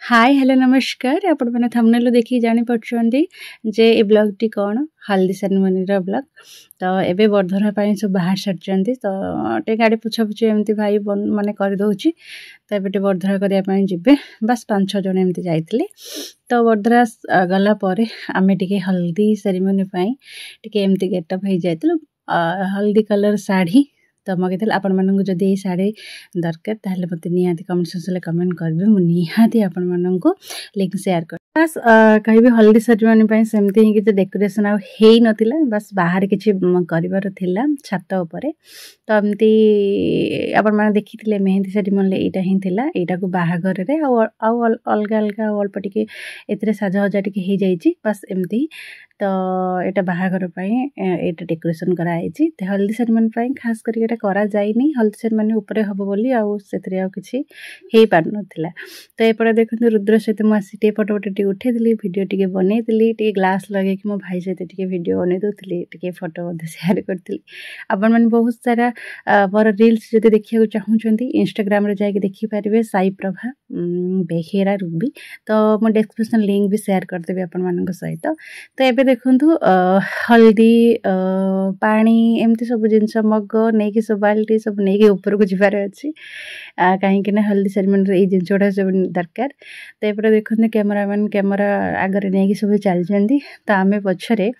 Hi hello नमस्कार आपण मैंने थंबनेल देखि जानी पड़छंदी जे ए ब्लॉग टी कोन हल्दी सेरेमनी रो ब्लॉग तो एबे बरधरा पाई सब बाहर छड़चंदी तो टे गाड़ी पुछा पुछी एमती भाई माने कर दोची तो एबे टे बरधरा करिया पाई जिबे बस 5-6 जण एमती जाइतले तो बरधरा गला परे आमे टिके हल्दी सेरेमनी पाई टिके एमती गेटअप हे जाइतलो हल्दी कलर साड़ी तो मगे आपण मानक जदि ये साड़ी दरकार ताहले मते निहाती कमेंट सेक्शन में कमेंट करबे मु निहाती आपण मानक लिंक शेयर कर बस कहबे हल्दी सेरेमनी पई सेमती ही कि डेकोरेशन आ हेई नथिला बस बाहर किछि करिवार थिला छात ऊपर तो एमती आपण माने देखिथिले मेहंदी सेरेमनी एटा ही थिला एटा को बाहागर रे आ अलगा अलगा अल्प टिके एतरे साजा हजा टिके हे जाईची बस एमती तो एटा बाहागर पई एटा डेकोरेशन करा आइची ते हल्दी सेरेमनी पई खास करी एटा करा जाईनी हल्दी सेरेमनी ऊपर हबो बोली आ सेतरे आ किछि हे पार नथिला तो एपडे देखंतु रुद्र सहित मु आसी टे फोटो टे उठे दिली वीडियो टिके बने दिली टे ग्लास लगे कि मो भाई सहित टिके वीडियो बने दोथली टिके फोटो मध्ये शेयर करथली आपण मन बहुत सारा पर रील्स जदि देखिया चाहूचंती इंस्टाग्राम रे जाके देखि पारिबे साई प्रभा बेहेरा रूबी तो मो डिस्क्रिप्शन लिंक भी शेयर कर देबे आपण मानक सहित तो एबे देखंतु हल्दी पानी एमती सब जिंस मग नै कि सब बाल्टी सब नै कि ऊपर को जिबार अछि काहे कि ना हल्दी सेरेमनी रे ई जिंसोडा सब दरकार तो एपटे देखंतु कैमरामैन कैमरा आगर नै कि सब चल जंदी तो आमे पछरे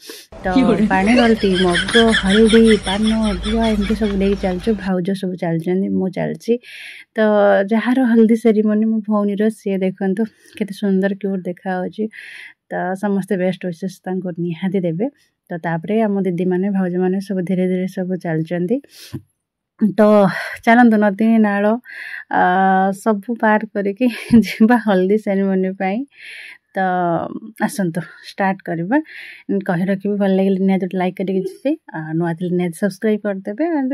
तो पानी बाल्टी मग हल्दी पान गुआ एमती सब नै चलछु भाउज सब चल जंदी मो चलची तो जहार हल्दी सेरेमनी मो भौनी रो से देखंतु केते सुंदर क्यूट देखा होची तो समस्त बेस्ट विशेष तांको निहाती देबे तो तापरे हम दीदी माने भाउज माने सब धीरे धीरे सब चल जंदी तो चलंतु नदी नाल सब पार करके जिबा हल्दी सेरेमनी पाई तो आसंतु स्टार्ट करबा कहि रखिबे भल लागले निहाती लाइक करके जिसे नुआ थिले निहाती सब्सक्राइब कर देबे एंड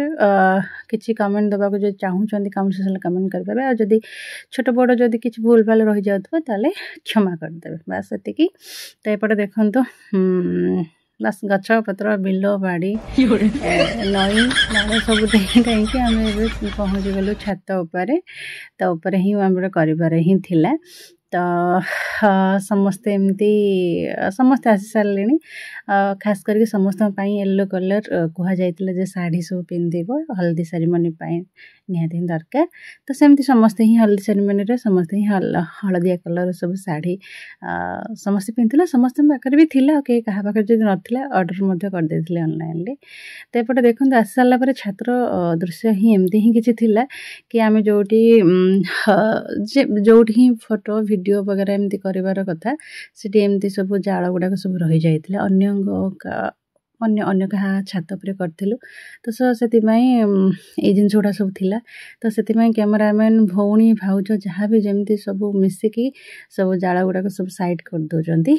किछि कमेंट दबा को जो चाहू चंदी कमेंट सेक्शन में कमेंट कर देबे और जदी छोट बड़ जदी किछि भूल भाल रहि जाउतबो ताले क्षमा कर देबे बस एतिकी तो एपटे देखंतु बस गछ पत्र बिलो बाड़ी नई नाले सब देखि कहीं आम पहुँची गलु छात ऊपर तो ऊपर ही आम कर ही थिला तो समस्ते एमती समस्ते आसी सारे खास करके समस्त येलो कलर कह जाइतिला जे साड़ी सब पिंधिबो हल्दी सेरेमनी पाई निहाती दरकार तो सेमती समस्ते ही हल्दी सेरेमनी रे समस्ते ही हलदिया कलर सब साड़ी समस्ते पिंधिला समस्त पाखरे भी थिला के कहा पाखरे जदि नथिला ऑर्डर मध्य कर देथिले ऑनलाइन ले तो एपटे देखंतु आसी साला परे छात्र दृश्य ही एमती ही किछि थिला कि आमे जोटी जोटी ही फोटो वीडियो वगैरह एमती करिवार कथा सेठी एमती सब जाळ गुडा सब रहि जाइतिले अन्य अन्य कहा छात पर करथिलु तो सेति ए जिन छोड़ा सब थिला तो सेति कैमरामैन भौणी भाउज जहाँ भी जमती सब मिसिकी सब जाळ गुडा सब साइड कर दोजंती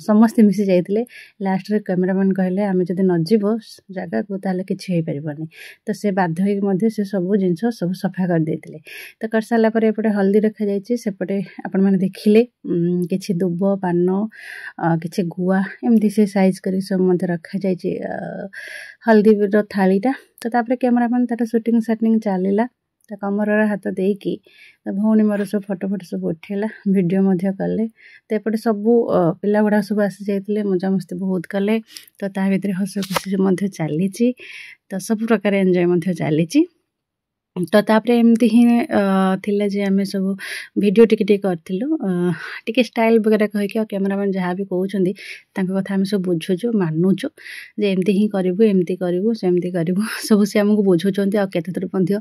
समस्त मिसी जाइतिले लास्ट रे कैमरामैन कहले आमे जदि न जीवो जगह को ताले किछि हे परिबनी तो से बाध्य होई मध्ये से सब जिंस सब सफा कर देतिले तो कर साला पर एपटे हल्दी रखा जाइछि सेपटे आपण माने देखिले किछि दुब पान किछि गुआ एमती से साइज करी सब मध्ये रखा जाइछि हल्दी रो थालीटा तो तापरे कैमरामैन तार शूटिंग सेटिंग चलिला तो कमर हाथ देकी तो भौणी मोर सब फोटो फोटो सब उठेला वीडियो मध्य कले तो एपटे सब पिला गुडा सब आसी जाइतिले मजा मस्ती बहुत कले तो ता भितर हस खुशी मध्य चलीछि तो सब प्रकार एंजॉय मध्य चलीछि तो तापरे एमती ही थिला जे आमे सब वीडियो टिके करथिलु टिके स्टाइल वगैरह कह के कैमरामैन जहाँ भी कहउछंदी तांको कथा आमे सब बुझुछु मानुछु जे एमती ही करिवु एमती करिवु सेमती करिवु सब से हमकु बुझुछंती आ केते थर पंथि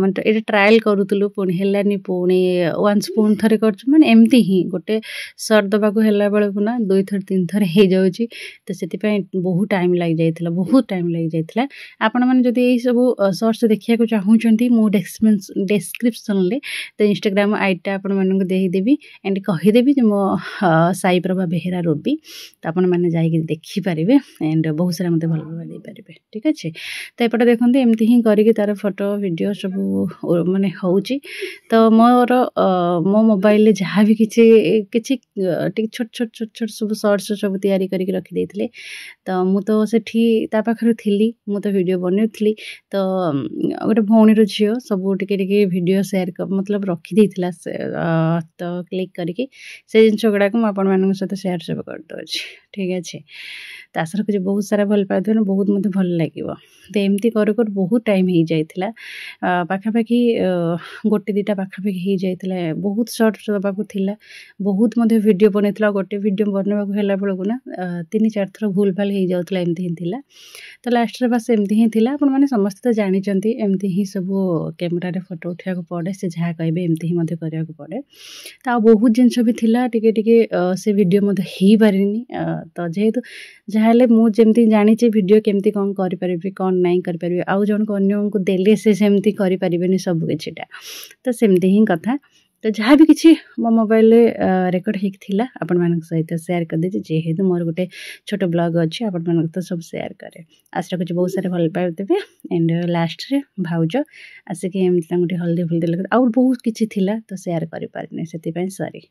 माने एटा ट्रायल करूतलु पुणी हेलानी पुणी वन स्पून थरे करछु माने एमती ही गोटे सर दबा को हेला बेले पुना 2 थर 3 थर हे जाउची तो सेति पय बहुत टाइम लागि जाइतिला बहुत टाइम लागि जाइतिला आपण माने जदी ए सब शॉर्ट्स देखिया चाहूचंती मो डिस्क्रिप्शन ले तो इंस्टाग्राम आईडी आपण मानक देहि देबी एंड कहि देबी जे मो साई प्रभा बेहेरा रूबी तो आपण माने जाई के देखि पारिबे एंड बहुत सारा मते भल भल दे पारिबे ठीक अछि तो एपटे देखंते एमती ही करिके तार फोटो वीडियो सब माने होउची तो मोर मो मोबाइल ले जहाँ भी किछि टिक छोट छोट छोट छोट सब शॉर्ट्स सब तैयारी करके रखि देथिले तो मु तो सेठी ता पाखर थिली मु तो वीडियो बनेउथली तो ଗୋଟେ ଭଉଣୀର ଝିଅ ସବୁ ଟିକେ ଭିଡ଼ିଓ ସେୟାର मतलब ରଖିଦେଇଥିଲା ତ କ୍ଲିକ୍ କରିକି ସେ ଜିନିଷ ଗୁଡ଼ାକ ମୁଁ ଆପଣମାନଙ୍କ ସହିତ ସେୟାର ସବୁ କରିଦେଉଛି। ଠିକ୍ ଅଛି। ତ ଆଶା ରଖୁଛି ବହୁତ ସାରା ଭଲ ପାଉଥିବେ, ବହୁତ ମୋତେ ଭଲ ଲାଗିବ। ତ ଏମିତି କରୁ କରୁ ବହୁତ ଟାଇମ୍ ହେଇଯାଇଥିଲା, ପାଖାପାଖି ଗୋଟେ ଦୁଇଟା ପାଖାପାଖି ହେଇଯାଇଥିଲା। ବହୁତ ସର୍ଟ ଦେବାକୁ ଥିଲା, ବହୁତ ମଧ୍ୟ ଭିଡ଼ିଓ ବନେଇଥିଲା। ଗୋଟେ ଭିଡ଼ିଓ ବନେଇବାକୁ ହେଲା ବେଳକୁ ନା 3-4 ଥର ଭୁଲ ଭାଲ ହେଇଯାଉଥିଲା, ଏମିତି ହିଁ ଥିଲା। ତ ଲାଷ୍ଟରେ ବାସ୍ ଏମିତି ହିଁ ଥିଲା। ଆପଣମାନେ ସମସ୍ତେ ତ ଜାଣିଛନ୍ତି ଏମିତି ହିଁ ସବୁ କ୍ୟାମେରାରେ ଫଟୋ ଉଠାଇବାକୁ ପଡ଼େ, ସେ ଯାହା କହିବେ ଏମିତି ହିଁ ମଧ୍ୟ କରିବାକୁ ପଡ଼େ। ତ ଆଉ ବହୁତ ଜିନିଷ ବି ଥିଲା, ଟିକେ ସେ ଭିଡ଼ିଓ ମଧ୍ୟ ହେଇପାରିନି। ତ ଯେହେତୁ ଯାହାହେଲେ ମୁଁ ଯେମିତି ଜାଣିଛି ଭିଡ଼ିଓ କେମିତି କ'ଣ କରିପାରିବି, କ'ଣ ନାହିଁ କରିପାରିବି, ଆଉ ଜଣକୁ ଅନ୍ୟକୁ ଦେଲେ ସେ ସେମିତି କରିପାରିବେନି ସବୁ କିଛିଟା। ତ ସେମିତି ହିଁ କଥା। ତ ଯାହା ବି କିଛି ମୋ ମୋବାଇଲରେ ରେକର୍ଡ଼ ହେଇକି ଥିଲା ଆପଣମାନଙ୍କ ସହିତ ସେୟାର କରିଦେଇଛି। ଯେହେତୁ ମୋର ଗୋଟେ ଛୋଟ ବ୍ଲଗ୍ ଅଛି, ଆପଣମାନଙ୍କ ତ ସବୁ ସେୟାର କରେ। ଆଶା ରଖୁଛି ବହୁତ ସାରା ଭଲ ପାଉଥିବେ। ଆଣ୍ଡ ଲାଷ୍ଟରେ ଭାଉଜ ଆସିକି ଏମିତି ତାଙ୍କୁ ଟିକେ ହଳଦୀ ଫଳଦୀ ଲଗେଇ, ଆଉ ବହୁତ କିଛି ଥିଲା ତ ସେୟାର କରିପାରିନି, ସେଥିପାଇଁ ସରି।